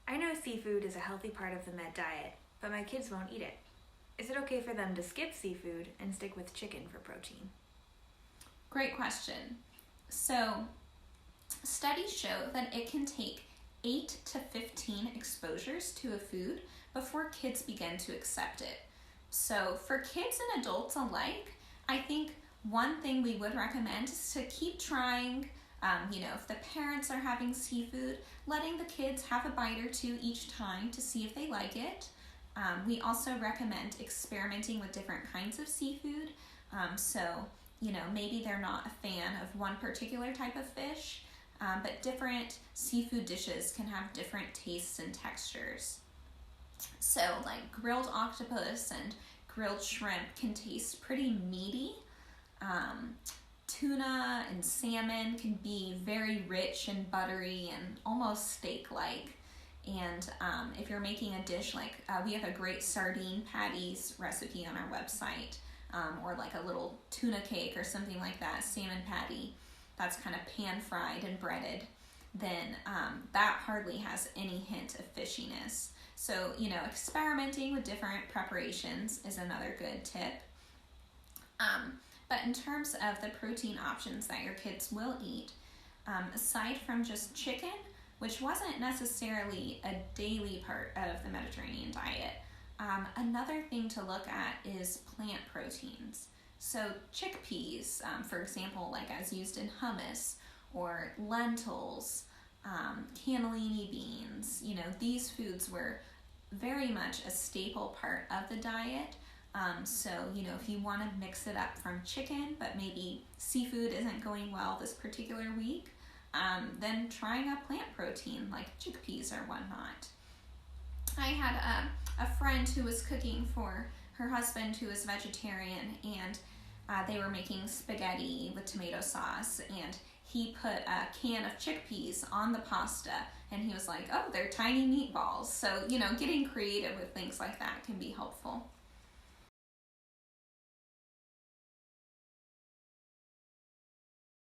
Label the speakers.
Speaker 1: I know seafood is a healthy part of the med diet, but my kids won't eat it. Is it okay for them to skip seafood and stick with chicken for protein?
Speaker 2: Great question. So, studies show that it can take 8 to 15 exposures to a food before kids begin to accept it. So, for kids and adults alike, I think one thing we would recommend is to keep trying. If the parents are having seafood, letting the kids have a bite or two each time to see if they like it. We also recommend experimenting with different kinds of seafood. Maybe they're not a fan of one particular type of fish, but different seafood dishes can have different tastes and textures. So, like grilled octopus and grilled shrimp can taste pretty meaty. Tuna and salmon can be very rich and buttery and almost steak-like. And if you're making a dish we have a great sardine patties recipe on our website, or like a little tuna cake or something like that, salmon patty, that's kind of pan-fried and breaded, then that hardly has any hint of fishiness. So, experimenting with different preparations is another good tip. But in terms of the protein options that your kids will eat, aside from just chicken, which wasn't necessarily a daily part of the Mediterranean diet, another thing to look at is plant proteins. So chickpeas, for example, like as used in hummus, or lentils, cannellini beans, these foods were very much a staple part of the diet. If you want to mix it up from chicken, but maybe seafood isn't going well this particular week, then trying a plant protein like chickpeas or whatnot. I had a friend who was cooking for her husband who is vegetarian, and they were making spaghetti with tomato sauce, and he put a can of chickpeas on the pasta, and he was like, oh, they're tiny meatballs. So, getting creative with things like that can be helpful.